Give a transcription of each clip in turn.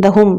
10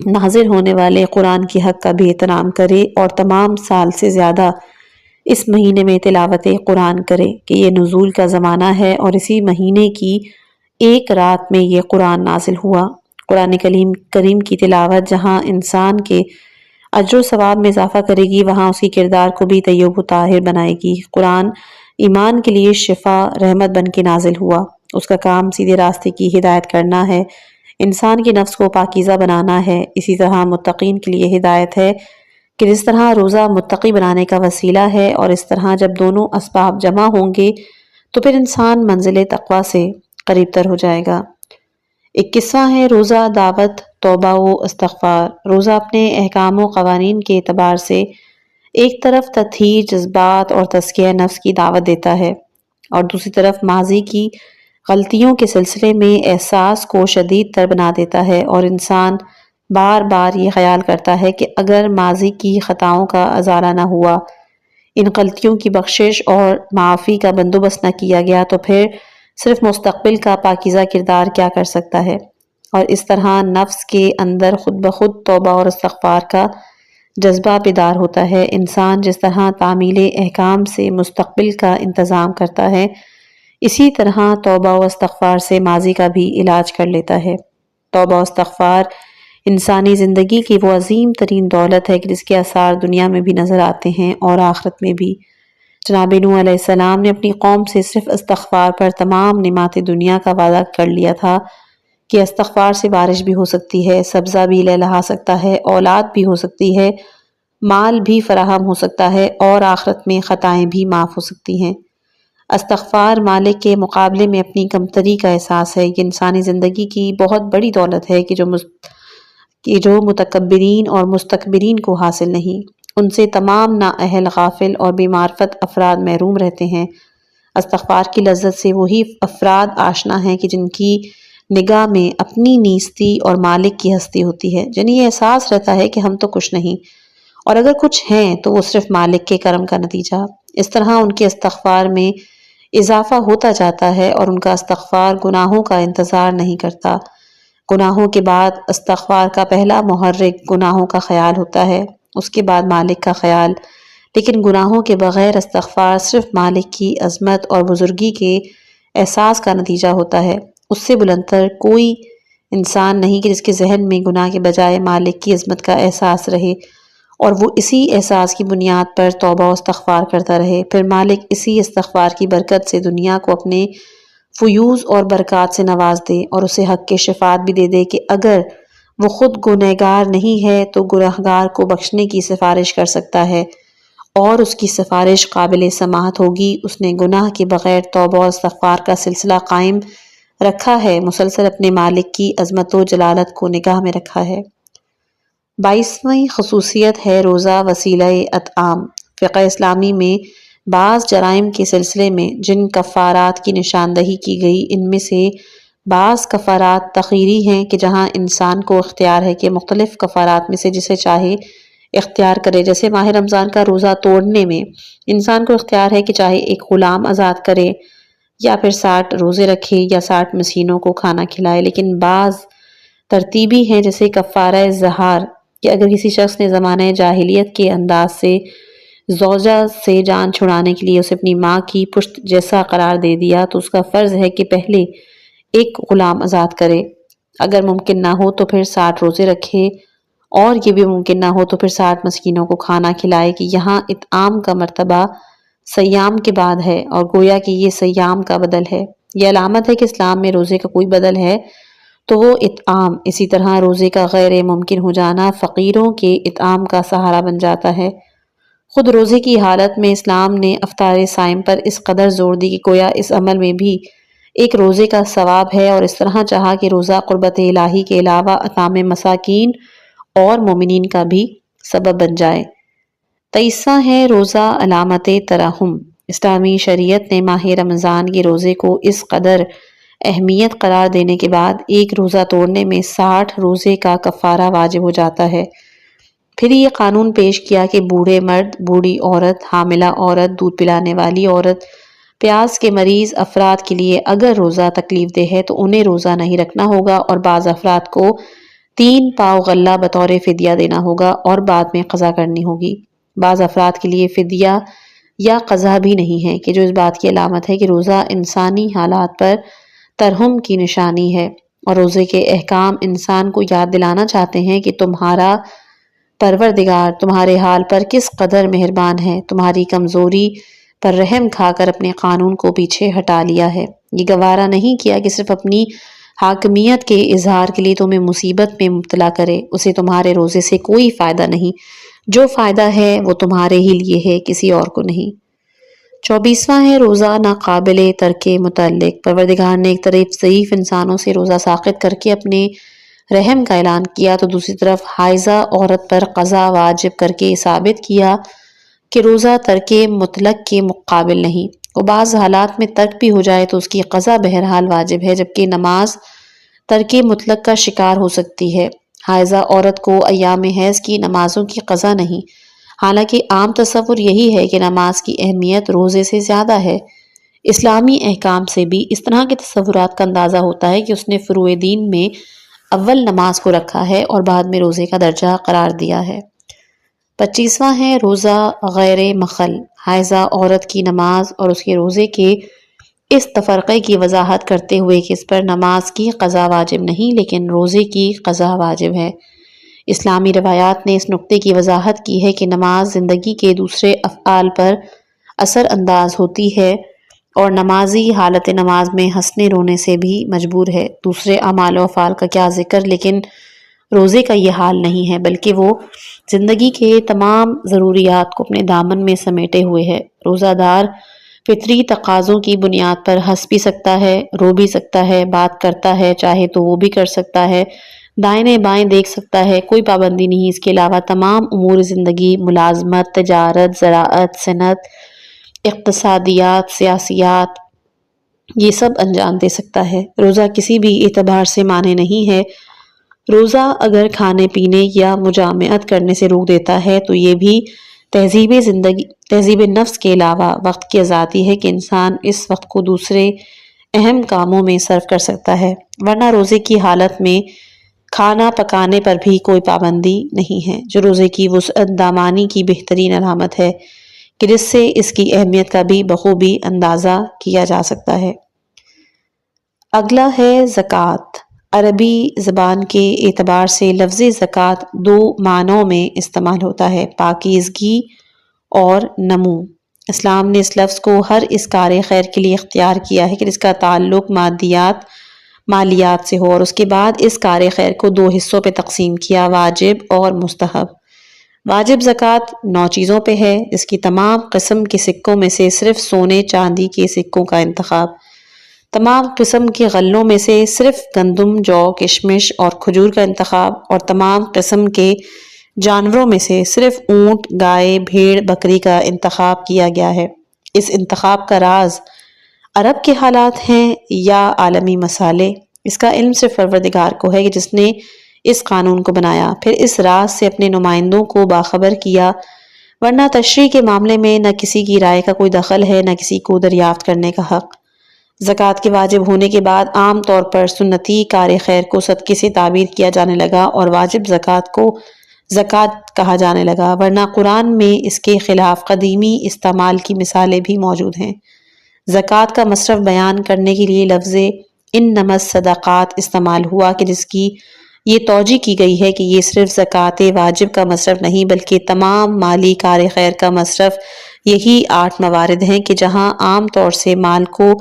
نازل ہونے والے قرآن کی حق کا بھی احترام کرے اور تمام سال سے زیادہ اس مہینے میں تلاوت قرآن کرے کہ یہ نزول کا زمانہ ہے اور اسی مہینے کی ایک رات میں یہ قرآن نازل ہوا۔ قرآن کریم کی تلاوت جہاں انسان کے اجر و ثواب میں اضافہ کرے گی، وہاں اس کی کردار کو بھی طیب و طاہر بنائے گی۔ قرآن ایمان کے لیے شفا رحمت بن کے نازل ہوا۔ اس کا کام سیدھے راستے کی ہدایت کرنا ہے، انسان کے نفس کو پاکیزہ بنانا ہے۔ اسی طرح متقین کے لیے ہدایت ہے کہ جس طرح روزہ متقی بنانے کا وسیلہ ہے، اور اس طرح جب دونوں اسباب جمع ہوں گے تو پھر انسان منزل تقویٰ سے قریب تر ہو جائے گا۔ ایک قصہ ہے روزہ، دعوت، توبہ و استغفار۔ روزہ اپنے احکام و قوانین کے اعتبار سے ایک طرف تطہیر جذبات اور تزکیہ نفس کی دعوت دیتا ہے، اور دوسری طرف ماضی کی غلطیوں کے سلسلے میں احساس کو شدید تر بنا دیتا ہے، اور انسان بار بار یہ خیال کرتا ہے کہ اگر ماضی کی خطاؤں کا ازالہ نہ ہوا، ان غلطیوں کی بخشش اور معافی کا بندوبست نہ کیا گیا، تو پھر صرف مستقبل کا پاکیزہ کردار کیا کر سکتا ہے۔ اور اس طرح نفس کے اندر خود بخود توبہ اور استغفار کا جذبہ بیدار ہوتا ہے۔ انسان جس طرح تعمیل احکام سے مستقبل کا انتظام کرتا ہے، اسی طرح توبہ و استغفار سے ماضی کا بھی علاج کر لیتا ہے۔ توبہ و استغفار انسانی زندگی کی وہ عظیم ترین دولت ہے کہ جس کے آثار دنیا میں بھی نظر آتے ہیں اور آخرت میں بھی۔ جناب نوح علیہ السلام نے اپنی قوم سے صرف استغفار پر تمام نعمات دنیا کا وعدہ کر لیا تھا کہ استغفار سے بارش بھی ہو سکتی ہے، سبزہ بھی لہلہا سکتا ہے، اولاد بھی ہو سکتی ہے، مال بھی فراہم ہو سکتا ہے، اور آخرت میں خطائیں بھی معاف ہو سکتی ہیں۔ استغفار مالک کے مقابلے میں اپنی کمتری کا احساس ہے۔ یہ انسانی زندگی کی بہت بڑی دولت ہے کہ جو متکبرین اور مستکبرین کو حاصل نہیں۔ ان سے تمام نااہل، غافل اور بے معرفت افراد محروم رہتے ہیں۔ استغفار کی لذت سے وہی افراد آشنا ہیں کہ جن کی نگاہ میں اپنی نیستی اور مالک کی ہستی ہوتی ہے، جنہیں یہ احساس رہتا ہے کہ ہم تو کچھ نہیں، اور اگر کچھ ہیں تو وہ صرف مالک کے کرم کا نتیجہ۔ اس طرح ان کے استغفار میں اضافہ ہوتا جاتا ہے، اور ان کا استغفار گناہوں کا انتظار نہیں کرتا۔ گناہوں کے بعد استغفار کا پہلا محرک گناہوں کا خیال ہوتا ہے، اس کے بعد مالک کا خیال۔ لیکن گناہوں کے بغیر استغفار صرف مالک کی عظمت اور بزرگی کے احساس کا نتیجہ ہوتا ہے۔ اس سے بلندتر کوئی انسان نہیں کہ جس کے ذہن میں گناہ کے بجائے مالک کی عظمت کا احساس رہے، اور وہ اسی احساس کی بنیاد پر توبہ و استغفار کرتا رہے۔ پھر مالک اسی استغفار کی برکت سے دنیا کو اپنے فیوز اور برکات سے نواز دے، اور اسے حق کے شفاعت بھی دے کہ اگر وہ خود گنہگار نہیں ہے تو گنہگار کو بخشنے کی سفارش کر سکتا ہے، اور اس کی سفارش قابل سماعت ہوگی۔ اس نے گناہ کے بغیر توبہ و استغفار کا سلسلہ قائم رکھا ہے، مسلسل اپنے مالک کی عظمت و جلالت کو نگاہ میں رکھا ہے۔ 22ویں خصوصیت ہے روزہ وسیلہ اطعام۔ فقہ اسلامی میں بعض جرائم کے سلسلے میں جن کفارات کی نشاندہی کی گئی، ان میں سے بعض کفارات تخیری ہیں کہ جہاں انسان کو اختیار ہے کہ مختلف کفارات میں سے جسے چاہے اختیار کرے۔ جیسے ماہ رمضان کا روزہ توڑنے میں انسان کو اختیار ہے کہ چاہے ایک غلام آزاد کرے، یا پھر 60 روزے رکھے، یا 60 مسکینوں کو کھانا کھلائے۔ لیکن بعض ترتیبی ہیں، جیسے کفارہ ظہار، کہ اگر کسی شخص نے زمانہ جاہلیت کے انداز سے زوجہ سے جان چھڑانے کے لیے اسے اپنی ماں کی پشت جیسا قرار دے دیا، تو اس کا فرض ہے کہ پہلے ایک غلام آزاد کرے۔ اگر ممکن نہ ہو تو پھر 60 روزے رکھے، اور یہ بھی ممکن نہ ہو تو پھر 60 مسکینوں کو کھانا کھلائے۔ کہ یہاں اطعام کا مرتبہ سیام کے بعد ہے، اور گویا کہ یہ سیام کا بدل ہے۔ یہ علامت ہے کہ اسلام میں روزے کا کوئی بدل ہے تو وہ اطعام۔ اسی طرح روزے کا غیر ممکن ہو جانا فقیروں کے اطعام کا سہارا بن جاتا ہے۔ خود روزے کی حالت میں اسلام نے افطار صائم پر اس قدر زور دی کہ گویا اس عمل میں بھی ایک روزے کا ثواب ہے، اور اس طرح چاہا کہ روزہ قربت الہی کے علاوہ اطعام مساکین اور مومنین کا بھی سبب بن جائے۔ 23واں ہے روزہ علامت ترحم۔ اسلامی شریعت نے ماہ رمضان کے روزے کو اس قدر اہمیت قرار دینے کے بعد ایک روزہ توڑنے میں 60 روزے کا کفارہ واجب ہو جاتا ہے۔ پھر یہ قانون پیش کیا کہ بوڑھے مرد، بوڑھی عورت، حاملہ عورت، دودھ پلانے والی عورت، پیاس کے مریض افراد کے لیے اگر روزہ تکلیف دہ ہے تو انہیں روزہ نہیں رکھنا ہوگا، اور بعض افراد کو 3 پاؤ غلہ بطور فدیہ دینا ہوگا اور بعد میں قضا کرنی ہوگی۔ بعض افراد کے لیے فدیہ یا قضا بھی نہیں ہے کہ جو اس بات کی علامت ہے کہ روزہ انسانی حالات پر ترحم کی نشانی ہے، اور روزے کے احکام انسان کو یاد دلانا چاہتے ہیں کہ تمہارا پروردگار تمہارے حال پر کس قدر مہربان ہے، تمہاری کمزوری پر رحم کھا کر اپنے قانون کو پیچھے ہٹا لیا ہے، یہ گوارا نہیں کیا کہ صرف اپنی حاکمیت کے اظہار کے لیے تمہیں مصیبت میں مبتلا کرے۔ اسے تمہارے روزے سے کوئی فائدہ نہیں، جو فائدہ ہے وہ تمہارے ہی لیے ہے، کسی اور کو نہیں۔ 24واں ہے روزہ ناقابل ترک متعلق۔ پروردگار نے ایک طرف ضعیف انسانوں سے روزہ ساقط کر کے اپنے رحم کا اعلان کیا تو دوسری طرف حائضہ عورت پر قضا واجب کر کے ثابت کیا کہ روزہ ترک مطلق کے مقابل نہیں، وہ بعض حالات میں ترک بھی ہو جائے تو اس کی قضا بہرحال واجب ہے، جبکہ نماز ترک مطلق کا شکار ہو سکتی ہے۔ حائضہ عورت کو ایام حیض کی نمازوں کی قضا نہیں، حالانکہ عام تصور یہی ہے کہ نماز کی اہمیت روزے سے زیادہ ہے۔ اسلامی احکام سے بھی اس طرح کے تصورات کا اندازہ ہوتا ہے کہ اس نے فروع دین میں اول نماز کو رکھا ہے اور بعد میں روزے کا درجہ قرار دیا ہے۔ 25واں ہے روزہ غیر مخل۔ حائضہ عورت کی نماز اور اس کے روزے کے اس تفرقے کی وضاحت کرتے ہوئے کہ اس پر نماز کی قضا واجب نہیں لیکن روزے کی قضا واجب ہے۔ اسلامی روایات نے اس نقطے کی وضاحت کی ہے کہ نماز زندگی کے دوسرے افعال پر اثر انداز ہوتی ہے اور نمازی حالت نماز میں ہنسنے رونے سے بھی مجبور ہے۔ دوسرے اعمال و افعال کا کیا ذکر، لیکن روزے کا یہ حال نہیں ہے، بلکہ وہ زندگی کے تمام ضروریات کو اپنے دامن میں سمیٹے ہوئے ہے۔ روزہ دار فطری تقاضوں کی بنیاد پر ہنس بھی سکتا ہے، رو بھی سکتا ہے، بات کرتا ہے، چاہے تو وہ بھی کر سکتا ہے، دائیں بائیں دیکھ سکتا ہے، کوئی پابندی نہیں۔ اس کے علاوہ تمام امور زندگی، ملازمت، تجارت، زراعت، صنعت، اقتصادیات، سیاسیات، یہ سب انجام دے سکتا ہے۔ روزہ کسی بھی اعتبار سے مانع نہیں ہے۔ روزہ اگر کھانے پینے یا مجامعت کرنے سے روک دیتا ہے تو یہ بھی تہذیب نفس کے علاوہ وقت کی آزادی ہے کہ انسان اس وقت کو دوسرے اہم کاموں میں صرف کر سکتا ہے، ورنہ روزے کی حالت میں کھانا پکانے پر بھی کوئی پابندی نہیں ہے، جو روزے کی وسعت دامانی کی بہترین علامت ہے کہ جس سے اس کی اہمیت کا بھی بخوبی اندازہ کیا جا سکتا ہے۔ اگلا ہے زکوٰۃ۔ عربی زبان کے اعتبار سے لفظ زکوٰۃ 2 معنوں میں استعمال ہوتا ہے، پاکیزگی اور نمو۔ اسلام نے اس لفظ کو ہر اس کار خیر کے لیے اختیار کیا ہے کہ جس کا تعلق مالیات سے ہو، اور اس کے بعد اس کار خیر کو 2 حصوں پہ تقسیم کیا، واجب اور مستحب۔ واجب زکوٰۃ 9 چیزوں پہ ہے، جس کی تمام قسم کے سکوں میں سے صرف سونے چاندی کے سکوں کا انتخاب، تمام قسم کے غلوں میں سے صرف گندم، جو، کشمش اور کھجور کا انتخاب، اور تمام قسم کے جانوروں میں سے صرف اونٹ، گائے، بھیڑ، بکری کا انتخاب کیا گیا ہے۔ اس انتخاب کا راز عرب کے حالات ہیں یا عالمی مسائل، اس کا علم صرف پروردگار کو ہے کہ جس نے اس قانون کو بنایا، پھر اس راز سے اپنے نمائندوں کو باخبر کیا، ورنہ تشریع کے معاملے میں نہ کسی کی رائے کا کوئی دخل ہے، نہ کسی کو دریافت کرنے کا حق۔ زکوٰۃ کے واجب ہونے کے بعد عام طور پر سنتی کار خیر کو صدقے سے تعبیر کیا جانے لگا اور واجب زکوٰۃ کو زکوٰۃ کہا جانے لگا، ورنہ قرآن میں اس کے خلاف قدیمی استعمال کی مثالیں بھی موجود ہیں۔ زکوٰۃ کا مصرف بیان کرنے کے لیے لفظ انما الصدقات استعمال ہوا کہ جس کی یہ توجہ کی گئی ہے کہ یہ صرف زکوٰۃ واجب کا مصرف نہیں بلکہ تمام مالی کار خیر کا مصرف۔ یہی 8 موارد ہیں کہ جہاں عام طور سے مال کو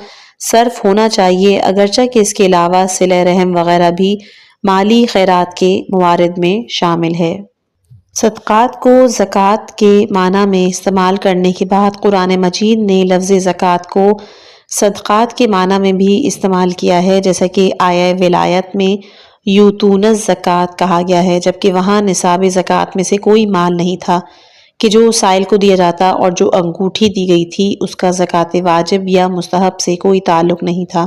صرف ہونا چاہیے، اگرچہ کہ اس کے علاوہ صلہ رحم وغیرہ بھی مالی خیرات کے موارد میں شامل ہے۔ صدقات کو زکوٰۃ کے معنی میں استعمال کرنے کے بعد قرآن مجید نے لفظ زکوٰۃ کو صدقات کے معنی میں بھی استعمال کیا ہے، جیسا کہ آیہ ولایت میں یؤتون الزکوٰۃ کہا گیا ہے، جبکہ وہاں نصاب زکوٰۃ میں سے کوئی مال نہیں تھا کہ جو سائل کو دیا جاتا، اور جو انگوٹھی دی گئی تھی اس کا زکوٰۃ واجب یا مستحب سے کوئی تعلق نہیں تھا،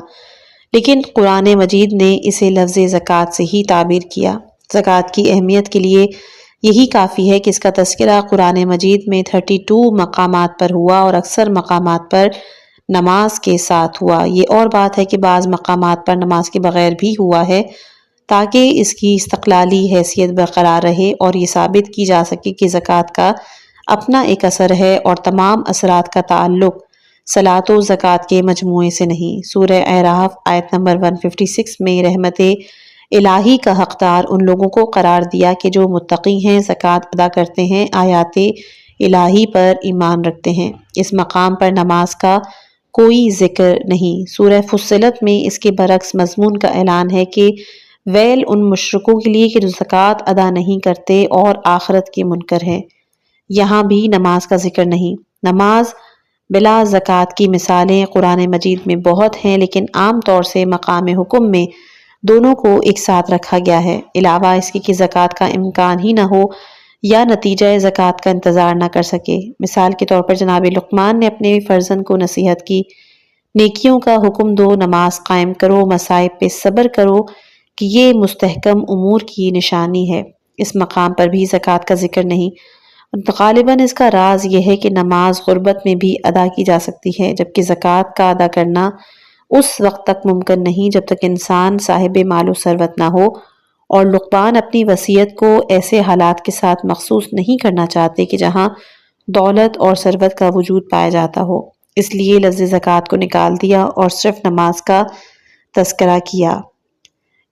لیکن قرآن مجید نے اسے لفظ زکوٰۃ سے ہی تعبیر کیا۔ زکوٰۃ کی اہمیت کے لیے یہی کافی ہے کہ اس کا تذکرہ قرآن مجید میں 32 مقامات پر ہوا اور اکثر مقامات پر نماز کے ساتھ ہوا۔ یہ اور بات ہے کہ بعض مقامات پر نماز کے بغیر بھی ہوا ہے، تاکہ اس کی استقلالی حیثیت برقرار رہے اور یہ ثابت کی جا سکے کہ زکوٰۃ کا اپنا ایک اثر ہے اور تمام اثرات کا تعلق صلاۃ و زکوٰۃ کے مجموعے سے نہیں۔ سورہ اعراف آیت نمبر 156 میں رحمت الہی کا حقدار ان لوگوں کو قرار دیا کہ جو متقی ہیں، زکوٰۃ ادا کرتے ہیں، آیات الہی پر ایمان رکھتے ہیں۔ اس مقام پر نماز کا کوئی ذکر نہیں۔ سورہ فصلت میں اس کے برعکس مضمون کا اعلان ہے کہ ویل ان مشرکوں کے لیے کہ جو زکوٰۃ ادا نہیں کرتے اور آخرت کے منکر ہیں۔ یہاں بھی نماز کا ذکر نہیں۔ نماز بلا زکوٰۃ کی مثالیں قرآن مجید میں بہت ہیں، لیکن عام طور سے مقام حکم میں دونوں کو ایک ساتھ رکھا گیا ہے، علاوہ اس کے کہ زکوٰۃ کا امکان ہی نہ ہو یا نتیجہ زکوٰۃ کا انتظار نہ کر سکے۔ مثال کے طور پر جناب لقمان نے اپنے فرزند کو نصیحت کی، نیکیوں کا حکم دو، نماز قائم کرو، مصائب پہ صبر کرو کہ یہ مستحکم امور کی نشانی ہے۔ اس مقام پر بھی زکوٰۃ کا ذکر نہیں۔ غالباً اس کا راز یہ ہے کہ نماز غربت میں بھی ادا کی جا سکتی ہے، جبکہ زکوٰۃ کا ادا کرنا اس وقت تک ممکن نہیں جب تک انسان صاحب مال و ثروت نہ ہو، اور لقمان اپنی وصیت کو ایسے حالات کے ساتھ مخصوص نہیں کرنا چاہتے کہ جہاں دولت اور ثروت کا وجود پایا جاتا ہو، اس لیے لفظ زکوٰۃ کو نکال دیا اور صرف نماز کا تذکرہ کیا۔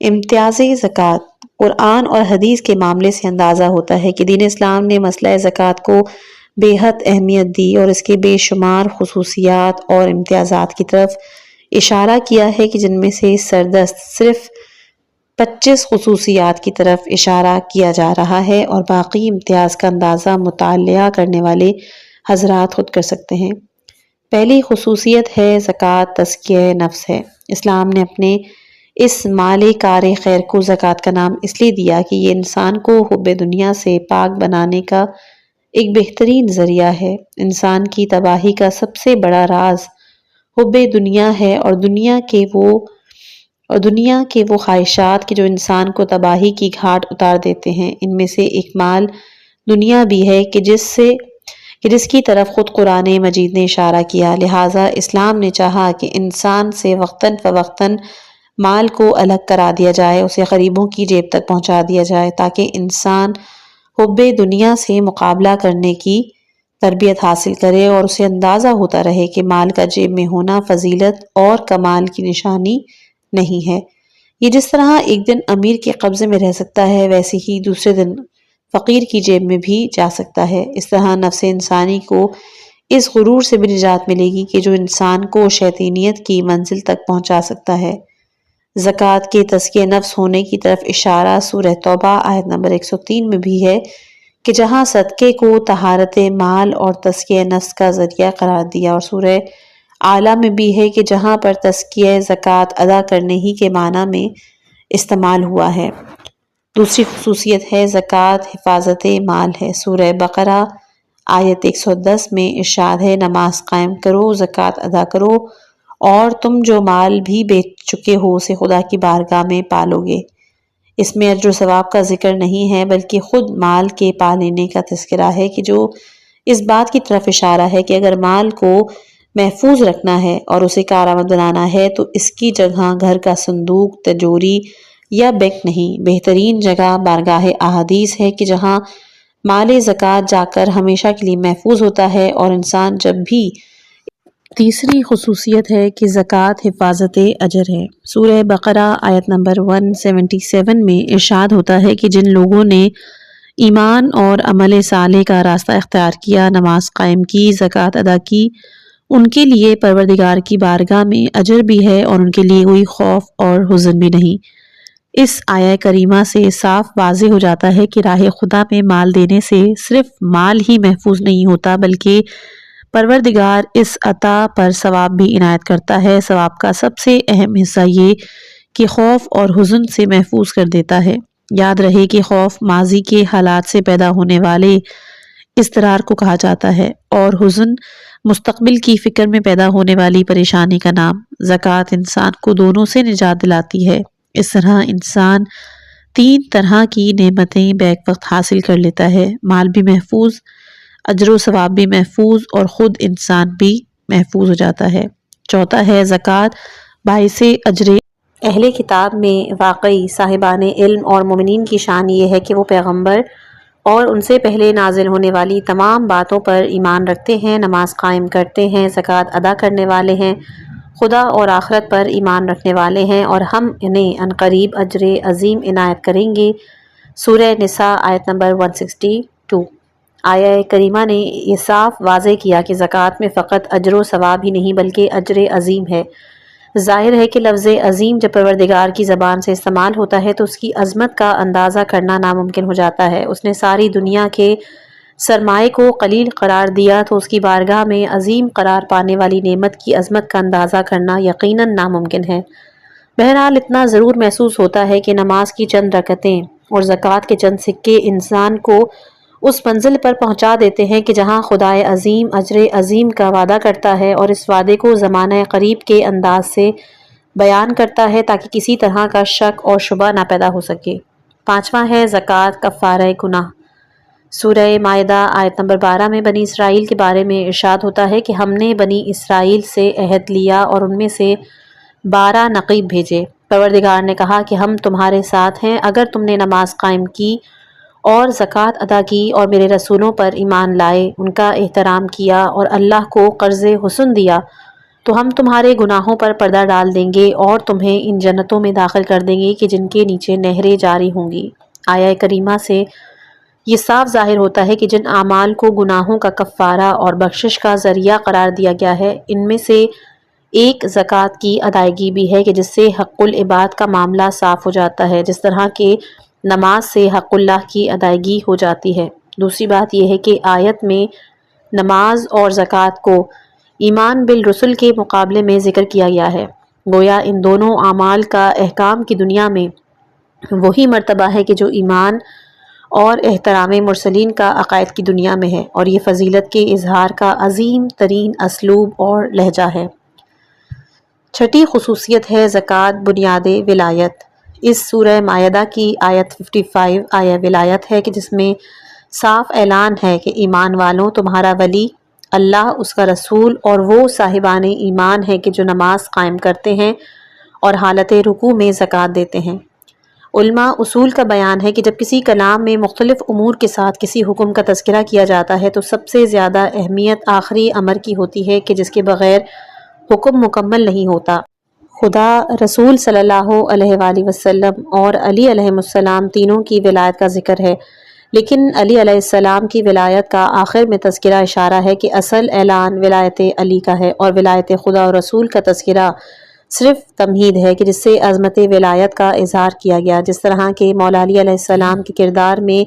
امتیاز زکوٰۃ۔ قرآن اور حدیث کے معاملے سے اندازہ ہوتا ہے کہ دین اسلام نے مسئلہ زکوٰۃ کو بے حد اہمیت دی اور اس کے بے شمار خصوصیات اور امتیازات کی طرف اشارہ کیا ہے کہ جن میں سے سردست صرف 25 خصوصیات کی طرف اشارہ کیا جا رہا ہے اور باقی امتیاز کا اندازہ مطالعہ کرنے والے حضرات خود کر سکتے ہیں۔ پہلی خصوصیت ہے زکوٰۃ تزکیہ نفس ہے۔ اسلام نے اپنے اس مال کار خیر کو زکوٰۃ کا نام اس لیے دیا کہ یہ انسان کو حب دنیا سے پاک بنانے کا ایک بہترین ذریعہ ہے۔ انسان کی تباہی کا سب سے بڑا راز حب دنیا ہے اور دنیا کے وہ خواہشات کہ جو انسان کو تباہی کی گھاٹ اتار دیتے ہیں، ان میں سے ایک مال دنیا بھی ہے کہ جس کی طرف خود قرآن مجید نے اشارہ کیا۔ لہٰذا اسلام نے چاہا کہ انسان سے وقتاً فوقتاً مال کو الگ کرا دیا جائے، اسے غریبوں کی جیب تک پہنچا دیا جائے تاکہ انسان حب دنیا سے مقابلہ کرنے کی تربیت حاصل کرے اور اسے اندازہ ہوتا رہے کہ مال کا جیب میں ہونا فضیلت اور کمال کی نشانی نہیں ہے۔ یہ جس طرح ایک دن امیر کے قبضے میں رہ سکتا ہے، ویسے ہی دوسرے دن فقیر کی جیب میں بھی جا سکتا ہے۔ اس طرح نفس انسانی کو اس غرور سے بھی نجات ملے گی کہ جو انسان کو شیطانیت کی منزل تک پہنچا سکتا ہے۔ زکوٰۃ کے تزکیہ نفس ہونے کی طرف اشارہ سورہ توبہ آیت نمبر 103 میں بھی ہے کہ جہاں صدقے کو طہارت مال اور تزکیہ نفس کا ذریعہ قرار دیا، اور سورہ اعلیٰ میں بھی ہے کہ جہاں پر تزکیہ زکوٰۃ ادا کرنے ہی کے معنی میں استعمال ہوا ہے۔ دوسری خصوصیت ہے زکوٰۃ حفاظت مال ہے۔ سورہ بقرہ آیت 110 میں ارشاد ہے، نماز قائم کرو، زکوٰۃ ادا کرو، اور تم جو مال بھی بیچ چکے ہو اسے خدا کی بارگاہ میں پالو گے۔ اس میں اجر و ثواب کا ذکر نہیں ہے بلکہ خود مال کے پالنے کا تذکرہ ہے کہ جو اس بات کی طرف اشارہ ہے کہ اگر مال کو محفوظ رکھنا ہے اور اسے کارآمد بنانا ہے تو اس کی جگہ گھر کا صندوق، تجوری یا بینک نہیں، بہترین جگہ بارگاہ احادیث ہے کہ جہاں مال زکوٰۃ جا کر ہمیشہ کے لیے محفوظ ہوتا ہے اور انسان جب بھی۔ تیسری خصوصیت ہے کہ زکوٰۃ حفاظت اجر ہے۔ سورہ بقرہ آیت نمبر 177 میں ارشاد ہوتا ہے کہ جن لوگوں نے ایمان اور عمل صالح کا راستہ اختیار کیا، نماز قائم کی، زکوٰۃ ادا کی، ان کے لیے پروردگار کی بارگاہ میں اجر بھی ہے اور ان کے لیے کوئی خوف اور حزن بھی نہیں۔ اس آیہ کریمہ سے صاف واضح ہو جاتا ہے کہ راہ خدا میں مال دینے سے صرف مال ہی محفوظ نہیں ہوتا بلکہ پروردگار اس عطا پر ثواب بھی عنایت کرتا ہے۔ ثواب کا سب سے اہم حصہ یہ کہ خوف اور حزن سے محفوظ کر دیتا ہے۔ یاد رہے کہ خوف ماضی کے حالات سے پیدا ہونے والے اضطرار کو کہا جاتا ہے اور حزن مستقبل کی فکر میں پیدا ہونے والی پریشانی کا نام۔ زکوٰۃ انسان کو دونوں سے نجات دلاتی ہے۔ اس طرح انسان 3 طرح کی نعمتیں بیک وقت حاصل کر لیتا ہے، مال بھی محفوظ، اجر و ثواب بھی محفوظ اور خود انسان بھی محفوظ ہو جاتا ہے۔ چوتھا ہے زکوٰۃ باعث اجر اہل کتاب میں واقعی صاحبان علم اور مومنین کی شان یہ ہے کہ وہ پیغمبر اور ان سے پہلے نازل ہونے والی تمام باتوں پر ایمان رکھتے ہیں، نماز قائم کرتے ہیں، زکوٰۃ ادا کرنے والے ہیں، خدا اور آخرت پر ایمان رکھنے والے ہیں، اور ہم انہیں عنقریب اجر عظیم عنایت کریں گے۔ سورہ نساء آیت نمبر 162۔ آیہ کریمہ نے یہ صاف واضح کیا کہ زکوٰۃ میں فقط اجر و ثواب ہی نہیں بلکہ اجر عظیم ہے۔ ظاہر ہے کہ لفظ عظیم جب پروردگار کی زبان سے استعمال ہوتا ہے تو اس کی عظمت کا اندازہ کرنا ناممکن ہو جاتا ہے۔ اس نے ساری دنیا کے سرمائے کو قلیل قرار دیا تو اس کی بارگاہ میں عظیم قرار پانے والی نعمت کی عظمت کا اندازہ کرنا یقیناً ناممکن ہے۔ بہرحال اتنا ضرور محسوس ہوتا ہے کہ نماز کی چند رکعتیں اور زکوٰۃ کے چند سکے انسان کو اس منزل پر پہنچا دیتے ہیں کہ جہاں خدائے عظیم اجر عظیم کا وعدہ کرتا ہے، اور اس وعدے کو زمانہ قریب کے انداز سے بیان کرتا ہے تاکہ کسی طرح کا شک اور شبہ نہ پیدا ہو سکے۔ پانچواں ہے زکوٰۃ کفارہ گناہ۔ سورہ مائدہ آیت نمبر 12 میں بنی اسرائیل کے بارے میں ارشاد ہوتا ہے کہ ہم نے بنی اسرائیل سے عہد لیا اور ان میں سے 12 نقیب بھیجے۔ پروردگار نے کہا کہ ہم تمہارے ساتھ ہیں اگر تم نے نماز قائم کی اور زکوٰۃ ادا کی اور میرے رسولوں پر ایمان لائے، ان کا احترام کیا اور اللہ کو قرض حسن دیا، تو ہم تمہارے گناہوں پر پردہ ڈال دیں گے اور تمہیں ان جنتوں میں داخل کر دیں گے کہ جن کے نیچے نہریں جاری ہوں گی۔ آیہ کریمہ سے یہ صاف ظاہر ہوتا ہے کہ جن اعمال کو گناہوں کا کفارہ اور بخشش کا ذریعہ قرار دیا گیا ہے، ان میں سے ایک زکوٰۃ کی ادائیگی بھی ہے کہ جس سے حق العباد کا معاملہ صاف ہو جاتا ہے، جس طرح کہ نماز سے حق اللہ کی ادائیگی ہو جاتی ہے۔ دوسری بات یہ ہے کہ آیت میں نماز اور زکوٰۃ کو ایمان بالرسل کے مقابلے میں ذکر کیا گیا ہے، گویا ان دونوں اعمال کا احکام کی دنیا میں وہی مرتبہ ہے کہ جو ایمان اور احترام مرسلین کا عقائد کی دنیا میں ہے، اور یہ فضیلت کے اظہار کا عظیم ترین اسلوب اور لہجہ ہے۔ چھٹی خصوصیت ہے زکوٰۃ بنیاد ولایت۔ اس سورہ مائدہ کی آیت 55 آیہ ولایت ہے کہ جس میں صاف اعلان ہے کہ ایمان والوں تمہارا ولی اللہ، اس کا رسول اور وہ صاحبان ایمان ہے کہ جو نماز قائم کرتے ہیں اور حالت رکوع میں زکوٰۃ دیتے ہیں۔ علماء اصول کا بیان ہے کہ جب کسی کلام میں مختلف امور کے ساتھ کسی حکم کا تذکرہ کیا جاتا ہے تو سب سے زیادہ اہمیت آخری امر کی ہوتی ہے کہ جس کے بغیر حکم مکمل نہیں ہوتا۔ خدا، رسول صلی اللہ علیہ وآلہ وسلم اور علی علیہ السلام تینوں کی ولایت کا ذکر ہے، لیکن علی علیہ السلام کی ولایت کا آخر میں تذکرہ اشارہ ہے کہ اصل اعلان ولایت علی کا ہے، اور ولایت خدا اور رسول کا تذکرہ صرف تمہید ہے کہ جس سے عظمت ولایت کا اظہار کیا گیا۔ جس طرح کہ مولا علی علیہ السلام کے کردار میں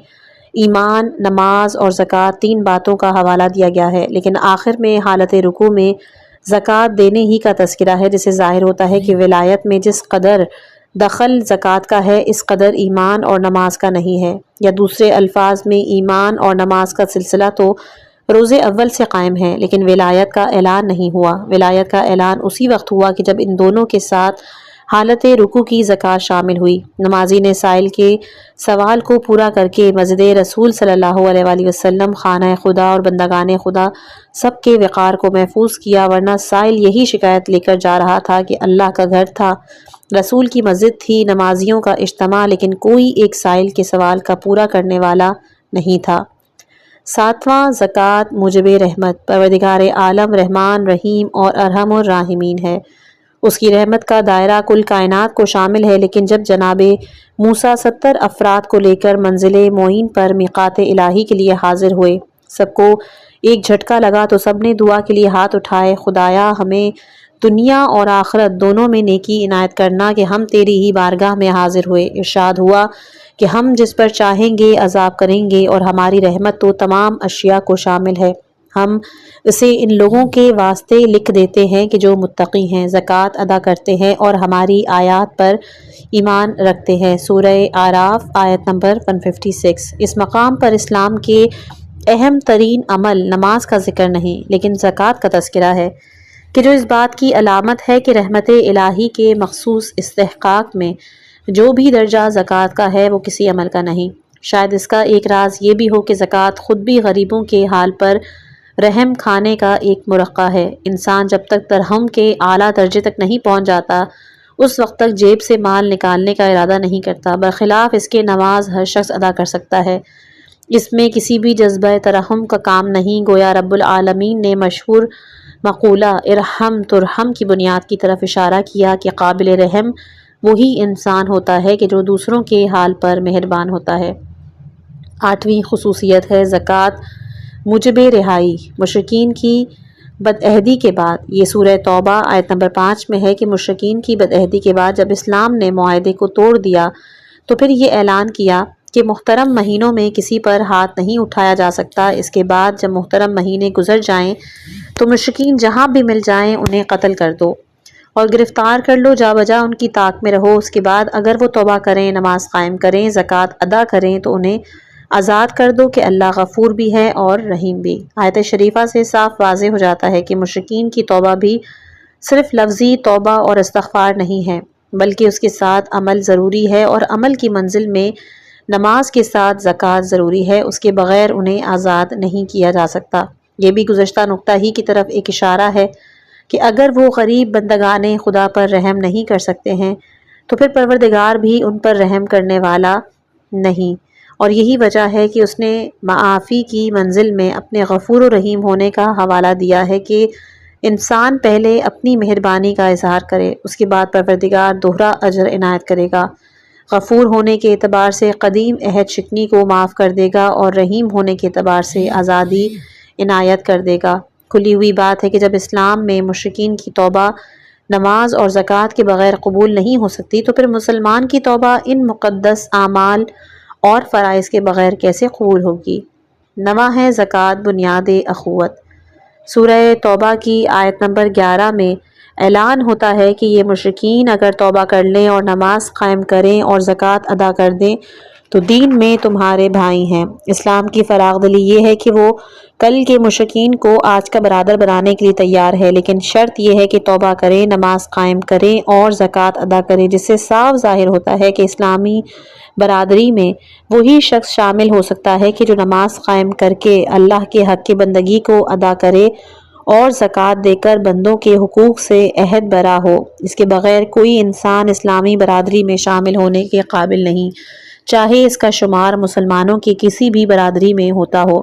ایمان، نماز اور زکوٰۃ 3 باتوں کا حوالہ دیا گیا ہے، لیکن آخر میں حالت رکوع میں زکوٰۃ دینے ہی کا تذکرہ ہے، جس سے ظاہر ہوتا ہے کہ ولایت میں جس قدر دخل زکوٰۃ کا ہے اس قدر ایمان اور نماز کا نہیں ہے، یا دوسرے الفاظ میں ایمان اور نماز کا سلسلہ تو روز اول سے قائم ہے لیکن ولایت کا اعلان نہیں ہوا۔ ولایت کا اعلان اسی وقت ہوا کہ جب ان دونوں کے ساتھ حالت رکوع کی زکوٰۃ شامل ہوئی۔ نمازی نے سائل کے سوال کو پورا کر کے مسجد رسول صلی اللہ علیہ وآلہ وسلم، خانہ خدا اور بندگان خدا سب کے وقار کو محفوظ کیا، ورنہ سائل یہی شکایت لے کر جا رہا تھا کہ اللہ کا گھر تھا، رسول کی مسجد تھی، نمازیوں کا اجتماع، لیکن کوئی ایک سائل کے سوال کا پورا کرنے والا نہیں تھا۔ ساتواں زکوٰۃ موجب رحمت۔ پروردگار عالم رحمان رحیم اور ارحم الراحمین ہے، اس کی رحمت کا دائرہ کل کائنات کو شامل ہے، لیکن جب جناب موسیٰ 70 افراد کو لے کر منزل معین پر میقات الہی کے لیے حاضر ہوئے، سب کو ایک جھٹکا لگا تو سب نے دعا کے لیے ہاتھ اٹھائے، خدایا ہمیں دنیا اور آخرت دونوں میں نیکی عنایت کرنا کہ ہم تیری ہی بارگاہ میں حاضر ہوئے۔ ارشاد ہوا کہ ہم جس پر چاہیں گے عذاب کریں گے، اور ہماری رحمت تو تمام اشیاء کو شامل ہے، ہم اسے ان لوگوں کے واسطے لکھ دیتے ہیں کہ جو متقی ہیں، زکوٰۃ ادا کرتے ہیں اور ہماری آیات پر ایمان رکھتے ہیں۔ سورہ اعراف آیت نمبر 156۔ اس مقام پر اسلام کے اہم ترین عمل نماز کا ذکر نہیں لیکن زکوٰۃ کا تذکرہ ہے، کہ جو اس بات کی علامت ہے کہ رحمت الہی کے مخصوص استحقاق میں جو بھی درجہ زکوٰۃ کا ہے وہ کسی عمل کا نہیں۔ شاید اس کا ایک راز یہ بھی ہو کہ زکوٰۃ خود بھی غریبوں کے حال پر رحم کھانے کا ایک مرقع ہے۔ انسان جب تک ترحم کے اعلیٰ درجے تک نہیں پہنچ جاتا اس وقت تک جیب سے مال نکالنے کا ارادہ نہیں کرتا۔ برخلاف اس کے نماز ہر شخص ادا کر سکتا ہے، اس میں کسی بھی جذبہ ترحم کا کام نہیں۔ گویا رب العالمین نے مشہور مقولہ ارحم ترحم کی بنیاد کی طرف اشارہ کیا کہ قابل رحم وہی انسان ہوتا ہے کہ جو دوسروں کے حال پر مہربان ہوتا ہے۔ 8ویں خصوصیت ہے زکوٰۃ موجب رہائی مشرکین کی بدعہدی کے بعد۔ یہ سورہ توبہ آیت نمبر 5 میں ہے کہ مشرکین کی بدعہدی کے بعد جب اسلام نے معاہدے کو توڑ دیا تو پھر یہ اعلان کیا کہ محترم مہینوں میں کسی پر ہاتھ نہیں اٹھایا جا سکتا۔ اس کے بعد جب محترم مہینے گزر جائیں تو مشرکین جہاں بھی مل جائیں انہیں قتل کر دو اور گرفتار کر لو، جا بجا ان کی طاق میں رہو۔ اس کے بعد اگر وہ توبہ کریں، نماز قائم کریں، زکوٰۃ ادا کریں تو انہیں آزاد کر دو کہ اللہ غفور بھی ہے اور رحیم بھی۔ آیت شریفہ سے صاف واضح ہو جاتا ہے کہ مشرکین کی توبہ بھی صرف لفظی توبہ اور استغفار نہیں ہے، بلکہ اس کے ساتھ عمل ضروری ہے، اور عمل کی منزل میں نماز کے ساتھ زکوٰۃ ضروری ہے، اس کے بغیر انہیں آزاد نہیں کیا جا سکتا۔ یہ بھی گزشتہ نقطہ ہی کی طرف ایک اشارہ ہے کہ اگر وہ غریب بندگان خدا پر رحم نہیں کر سکتے ہیں تو پھر پروردگار بھی ان پر رحم کرنے والا نہیں، اور یہی وجہ ہے کہ اس نے معافی کی منزل میں اپنے غفور و رحیم ہونے کا حوالہ دیا ہے کہ انسان پہلے اپنی مہربانی کا اظہار کرے، اس کے بعد پروردگار دوہرا اجر عنایت کرے گا۔ غفور ہونے کے اعتبار سے قدیم عہد شکنی کو معاف کر دے گا اور رحیم ہونے کے اعتبار سے آزادی عنایت کر دے گا۔ کھلی ہوئی بات ہے کہ جب اسلام میں مشرکین کی توبہ نماز اور زکوٰۃ کے بغیر قبول نہیں ہو سکتی تو پھر مسلمان کی توبہ ان مقدس اعمال اور فرائض کے بغیر کیسے قبول ہوگی؟ 9واں ہے زکوٰۃ بنیاد اخوت۔ سورہ توبہ کی آیت نمبر 11 میں اعلان ہوتا ہے کہ یہ مشرکین اگر توبہ کر لیں اور نماز قائم کریں اور زکوٰۃ ادا کر دیں تو دین میں تمہارے بھائی ہیں۔ اسلام کی فراغ دلی یہ ہے کہ وہ کل کے مشرکین کو آج کا برادر بنانے کے لیے تیار ہے، لیکن شرط یہ ہے کہ توبہ کریں، نماز قائم کریں اور زکوٰۃ ادا کریں، جس سے صاف ظاہر ہوتا ہے کہ اسلامی برادری میں وہی شخص شامل ہو سکتا ہے کہ جو نماز قائم کر کے اللہ کے حق کی بندگی کو ادا کرے اور زکوٰۃ دے کر بندوں کے حقوق سے عہد برا ہو۔ اس کے بغیر کوئی انسان اسلامی برادری میں شامل ہونے کے قابل نہیں، چاہے اس کا شمار مسلمانوں کی کسی بھی برادری میں ہوتا ہو۔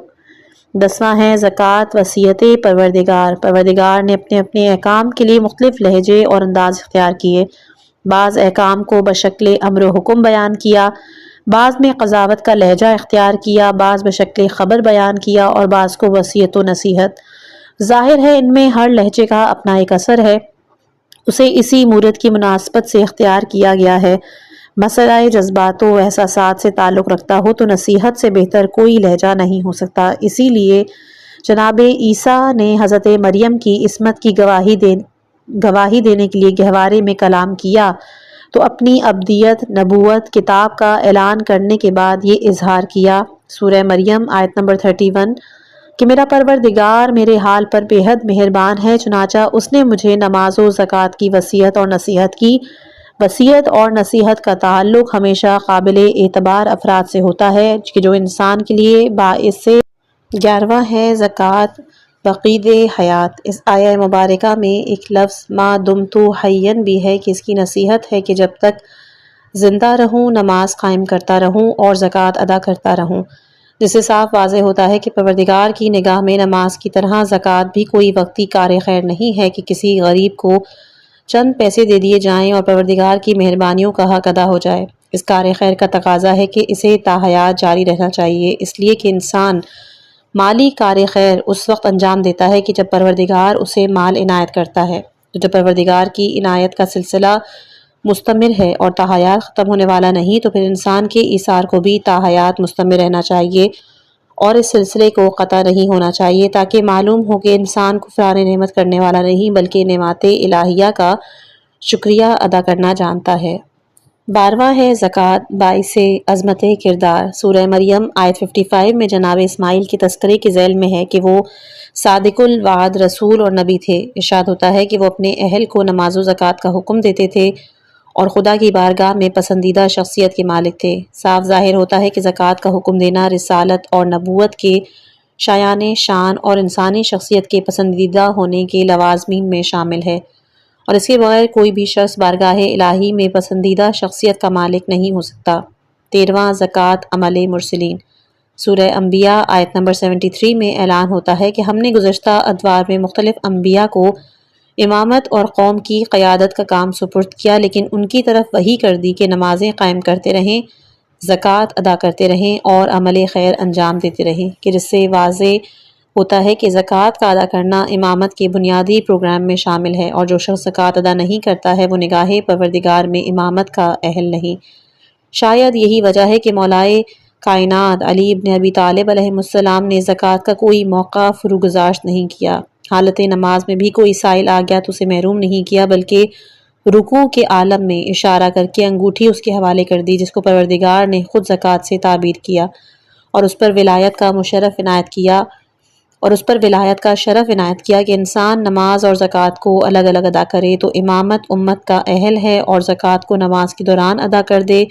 10واں ہے زکوٰۃ وصیت پروردگار۔ پروردگار نے اپنے اپنے احکام کے لیے مختلف لہجے اور انداز اختیار کیے، بعض احکام کو بشکل امر و حکم بیان کیا، بعض میں قضاوت کا لہجہ اختیار کیا، بعض بشکل خبر بیان کیا اور بعض کو وصیت و نصیحت۔ ظاہر ہے ان میں ہر لہجے کا اپنا ایک اثر ہے، اسے اسی مورد کی مناسبت سے اختیار کیا گیا ہے۔ مسئلہ جذبات و احساسات سے تعلق رکھتا ہو تو نصیحت سے بہتر کوئی لہجہ نہیں ہو سکتا۔ اسی لیے جناب عیسیٰ نے حضرت مریم کی عصمت کی گواہی دینے کے لیے گہوارے میں کلام کیا تو اپنی ابدیت نبوت کتاب کا اعلان کرنے کے بعد یہ اظہار کیا، سورہ مریم آیت نمبر 31، کہ میرا پروردگار میرے حال پر بے حد مہربان ہے، چنانچہ اس نے مجھے نماز و زکوٰۃ کی وصیت اور نصیحت کی۔ وصیت اور نصیحت کا تعلق ہمیشہ قابل اعتبار افراد سے ہوتا ہے کہ جو انسان کے لیے باعث سے 11واں ہے زکوٰۃ بقید حیات۔ اس آیہ مبارکہ میں ایک لفظ ما دمت حیا بھی ہے کہ اس کی نصیحت ہے کہ جب تک زندہ رہوں نماز قائم کرتا رہوں اور زکوٰۃ ادا کرتا رہوں، جس سے صاف واضح ہوتا ہے کہ پروردگار کی نگاہ میں نماز کی طرح زکوٰۃ بھی کوئی وقتی کار خیر نہیں ہے کہ کسی غریب کو چند پیسے دے دیے جائیں اور پروردگار کی مہربانیوں کا حق ادا ہو جائے۔ اس کار خیر کا تقاضا ہے کہ اسے تا حیات جاری رہنا چاہیے، اس لیے کہ انسان مالی کار خیر اس وقت انجام دیتا ہے کہ جب پروردگار اسے مال عنایت کرتا ہے، تو جب پروردگار کی عنایت کا سلسلہ مستمر ہے اور تا حیات ختم ہونے والا نہیں تو پھر انسان کے ایثار کو بھی تا حیات مستمر رہنا چاہیے اور اس سلسلے کو قطع نہیں ہونا چاہیے، تاکہ معلوم ہو کہ انسان کفران نعمت کرنے والا نہیں بلکہ نعمات الہیہ کا شکریہ ادا کرنا جانتا ہے۔ 12واں ہے زکوٰۃ باعث عظمت کردار۔ سورہ مریم آیت 55 میں جناب اسماعیل کے تذکرے کے ذیل میں ہے کہ وہ صادق الوعد رسول اور نبی تھے۔ ارشاد ہوتا ہے کہ وہ اپنے اہل کو نماز و زکوٰۃ کا حکم دیتے تھے اور خدا کی بارگاہ میں پسندیدہ شخصیت کے مالک تھے۔ صاف ظاہر ہوتا ہے کہ زکوٰۃ کا حکم دینا رسالت اور نبوت کے شایان شان اور انسانی شخصیت کے پسندیدہ ہونے کے لوازمین میں شامل ہے، اور اس کے بغیر کوئی بھی شخص بارگاہ الہی میں پسندیدہ شخصیت کا مالک نہیں ہو سکتا۔ 13واں زکوٰۃ عمل مرسلین۔ سورہ انبیاء آیت نمبر 73 میں اعلان ہوتا ہے کہ ہم نے گزشتہ ادوار میں مختلف انبیاء کو امامت اور قوم کی قیادت کا کام سپرد کیا، لیکن ان کی طرف وحی کر دی کہ نمازیں قائم کرتے رہیں، زکوٰۃ ادا کرتے رہیں اور عمل خیر انجام دیتے رہیں، کہ جس سے واضح ہوتا ہے کہ زکوٰۃ کا ادا کرنا امامت کے بنیادی پروگرام میں شامل ہے، اور جو شخص زکوٰۃ ادا نہیں کرتا ہے وہ نگاہ پروردگار میں امامت کا اہل نہیں۔ شاید یہی وجہ ہے کہ مولائے کائنات علی ابن ابی طالب علیہ السلام نے زکوٰۃ کا کوئی موقع فروگزاشت نہیں کیا، حالت نماز میں بھی کوئی سائل آ گیا تو اسے محروم نہیں کیا، بلکہ رکوع کے عالم میں اشارہ کر کے انگوٹھی اس کے حوالے کر دی، جس کو پروردگار نے خود زکوٰۃ سے تعبیر کیا اور اس پر ولایت کا شرف عنایت کیا کہ انسان نماز اور زکوٰۃ کو الگ الگ ادا کرے تو امامت امت کا اہل ہے، اور زکوٰۃ کو نماز کے دوران ادا کر دے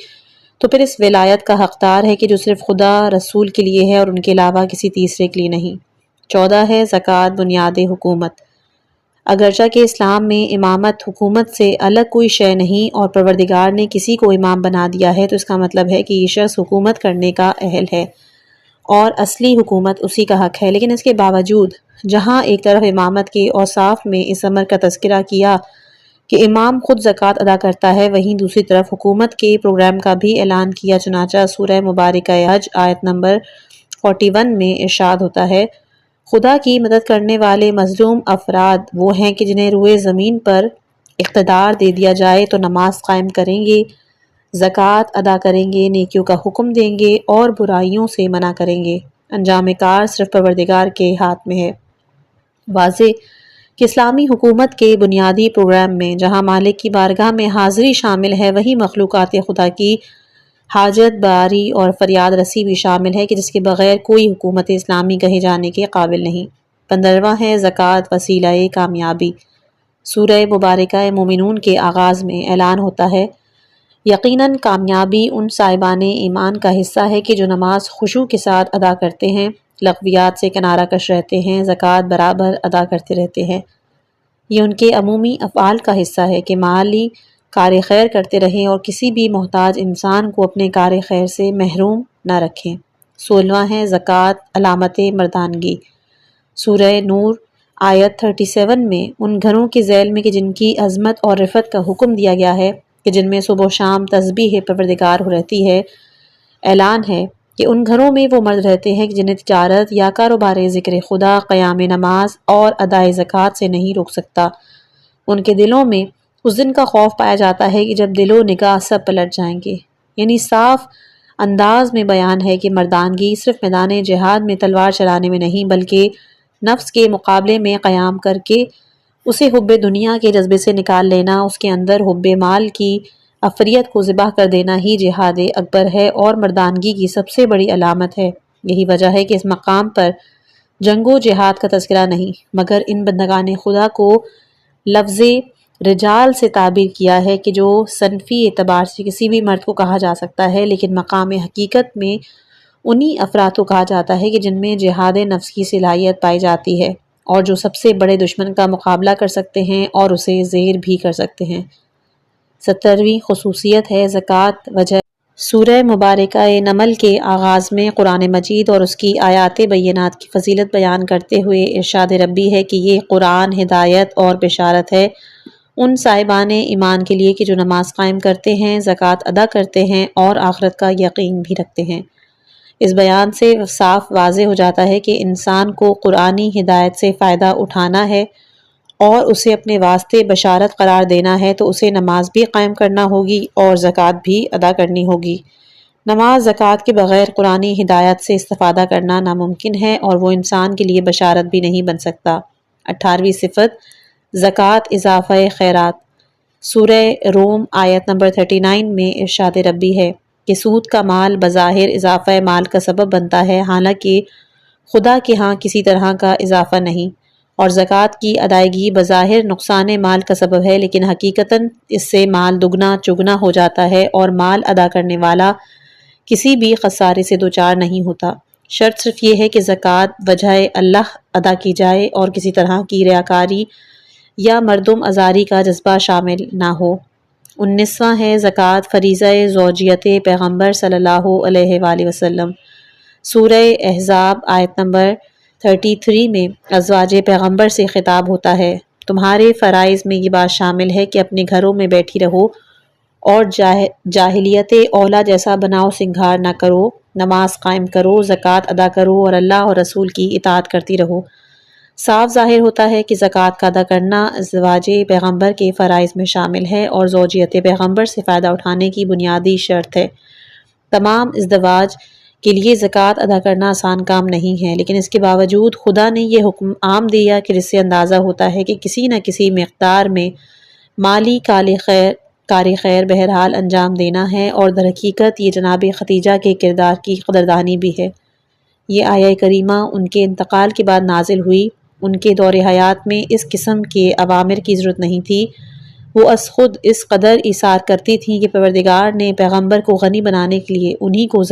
تو پھر اس ولایت کا حقدار ہے کہ جو صرف خدا رسول کے لیے ہے اور ان کے علاوہ کسی تیسرے کے لیے نہیں۔ 14 ہے زکوٰۃ بنیاد حکومت۔ اگرچہ کہ اسلام میں امامت حکومت سے الگ کوئی شے نہیں اور پروردگار نے کسی کو امام بنا دیا ہے، تو اس کا مطلب ہے کہ یہ شخص حکومت کرنے کا اہل ہے اور اصلی حکومت اسی کا حق ہے، لیکن اس کے باوجود جہاں ایک طرف امامت کے اوصاف میں اس امر کا تذکرہ کیا کہ امام خود زکوٰۃ ادا کرتا ہے، وہیں دوسری طرف حکومت کے پروگرام کا بھی اعلان کیا۔ چنانچہ سورہ مبارکہ حج آیت نمبر 41 میں ارشاد ہوتا ہے، خدا کی مدد کرنے والے مظلوم افراد وہ ہیں کہ جنہیں روئے زمین پر اقتدار دے دیا جائے تو نماز قائم کریں گے، زکوٰۃ ادا کریں گے، نیکیوں کا حکم دیں گے اور برائیوں سے منع کریں گے۔ انجام کار صرف پروردگار کے ہاتھ میں ہے۔ واضح کہ اسلامی حکومت کے بنیادی پروگرام میں جہاں مالک کی بارگاہ میں حاضری شامل ہے، وہیں مخلوقات خدا کی حاجت باری اور فریاد رسی بھی شامل ہے، کہ جس کے بغیر کوئی حکومت اسلامی کہے جانے کے قابل نہیں۔ 15واں ہے زکوٰۃ وسیلہ کامیابی۔ سورہ مبارکہ مومنون کے آغاز میں اعلان ہوتا ہے، یقیناً کامیابی ان صاحبان ایمان کا حصہ ہے کہ جو نماز خشوع کے ساتھ ادا کرتے ہیں، لغویات سے کنارہ کش رہتے ہیں، زکوٰۃ برابر ادا کرتے رہتے ہیں۔ یہ ان کے عمومی افعال کا حصہ ہے کہ مالی کار خیر کرتے رہیں اور کسی بھی محتاج انسان کو اپنے کار خیر سے محروم نہ رکھیں۔ 16واں ہے زکوٰۃ علامت مردانگی۔ سورہ نور آیت 37 میں ان گھروں کے ذیل میں کہ جن کی عظمت اور رفعت کا حکم دیا گیا ہے، کہ جن میں صبح و شام تسبیح پروردگار رہتی ہے، اعلان ہے کہ ان گھروں میں وہ مرد رہتے ہیں کہ جنہیں تجارت یا کاروبار ذکر خدا، قیام نماز اور ادائے زکوٰۃ سے نہیں روک سکتا۔ ان کے دلوں میں اس دن کا خوف پایا جاتا ہے کہ جب دل و نگاہ سب پلٹ جائیں گے۔ یعنی صاف انداز میں بیان ہے کہ مردانگی صرف میدان جہاد میں تلوار چلانے میں نہیں، بلکہ نفس کے مقابلے میں قیام کر کے اسے حب دنیا کے جذبے سے نکال لینا، اس کے اندر حب مال کی افریت کو ذبح کر دینا ہی جہاد اکبر ہے اور مردانگی کی سب سے بڑی علامت ہے۔ یہی وجہ ہے کہ اس مقام پر جنگ و جہاد کا تذکرہ نہیں، مگر ان بندگان خدا کو لفظ رجال سے تعبیر کیا ہے کہ جو صنفی اعتبار سے کسی بھی مرد کو کہا جا سکتا ہے، لیکن مقام حقیقت میں انہی افراد کو کہا جاتا ہے کہ جن میں جہاد نفس کی صلاحیت پائی جاتی ہے، اور جو سب سے بڑے دشمن کا مقابلہ کر سکتے ہیں اور اسے زیر بھی کر سکتے ہیں۔ 17ویں خصوصیت ہے زکوٰۃ وجہ۔ سورہ مبارکہ نمل کے آغاز میں قرآن مجید اور اس کی آیات بینات کی فضیلت بیان کرتے ہوئے ارشاد ربی ہے کہ یہ قرآن ہدایت اور بشارت ہے ان صاحبان ایمان کے لیے کہ جو نماز قائم کرتے ہیں، زکوٰۃ ادا کرتے ہیں اور آخرت کا یقین بھی رکھتے ہیں۔ اس بیان سے صاف واضح ہو جاتا ہے کہ انسان کو قرآنی ہدایت سے فائدہ اٹھانا ہے اور اسے اپنے واسطے بشارت قرار دینا ہے، تو اسے نماز بھی قائم کرنا ہوگی اور زکوٰۃ بھی ادا کرنی ہوگی۔ نماز زکوٰۃ کے بغیر قرآنی ہدایت سے استفادہ کرنا ناممکن ہے اور وہ انسان کے لیے بشارت بھی نہیں بن سکتا۔ 18ویں صفت زکوٰۃ اضافہ خیرات۔ سورہ روم آیت نمبر 39 میں ارشاد ربی ہے کہ سود کا مال بظاہر اضافہ مال کا سبب بنتا ہے، حالانکہ خدا کے ہاں کسی طرح کا اضافہ نہیں، اور زکوٰۃ کی ادائیگی بظاہر نقصان مال کا سبب ہے، لیکن حقیقتاً اس سے مال دگنا چگنا ہو جاتا ہے اور مال ادا کرنے والا کسی بھی خسارے سے دوچار نہیں ہوتا۔ شرط صرف یہ ہے کہ زکوٰۃ وجہ اللہ ادا کی جائے اور کسی طرح کی ریاکاری یا مردم ازاری کا جذبہ شامل نہ ہو۔ 19واں ہے زکوٰۃ فریضہ زوجیت پیغمبر صلی اللہ علیہ وآلہ وسلم۔ سورہ احزاب آیت نمبر 33 میں ازواج پیغمبر سے خطاب ہوتا ہے، تمہارے فرائض میں یہ بات شامل ہے کہ اپنے گھروں میں بیٹھی رہو اور جاہلیت اولا جیسا بناؤ سنگھار نہ کرو، نماز قائم کرو، زکوٰۃ ادا کرو اور اللہ اور رسول کی اطاعت کرتی رہو۔ صاف ظاہر ہوتا ہے کہ زکوٰۃ کا ادا کرنا ازواج پیغمبر کے فرائض میں شامل ہے اور زوجیت پیغمبر سے فائدہ اٹھانے کی بنیادی شرط ہے۔ تمام ازدواج کے لیے زکوٰۃ ادا کرنا آسان کام نہیں ہے، لیکن اس کے باوجود خدا نے یہ حکم عام دیا کہ جس سے اندازہ ہوتا ہے کہ کسی نہ کسی مقدار میں مالی کار خیر بہرحال انجام دینا ہے، اور در حقیقت یہ جناب ختیجہ کے کردار کی قدردانی بھی ہے۔ یہ آیہ کریمہ ان کے انتقال کے بعد نازل ہوئی۔ ان کے دور حیات میں اس قسم کے اوامر کی ضرورت نہیں تھی، وہ از خود اس قدر ایثار کرتی تھیں کہ پروردگار نے پیغمبر کو غنی بنانے کے لیے انہی کو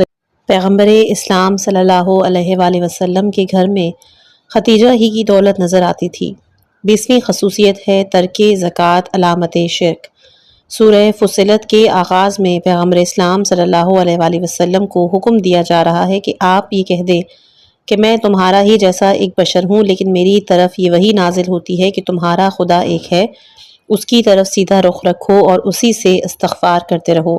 پیغمبر اسلام صلی اللہ علیہ وآلہ وسلم کے گھر میں ختیجہ ہی کی دولت نظر آتی تھی۔ 20ویں خصوصیت ہے ترک زکوٰۃ علامت شرک۔ سورہ فصلت کے آغاز میں پیغمبر اسلام صلی اللہ علیہ وآلہ وسلم کو حکم دیا جا رہا ہے کہ آپ یہ کہہ دیں کہ میں تمہارا ہی جیسا ایک بشر ہوں، لیکن میری طرف یہ وحی نازل ہوتی ہے کہ تمہارا خدا ایک ہے، اس کی طرف سیدھا رخ رکھو اور اسی سے استغفار کرتے رہو،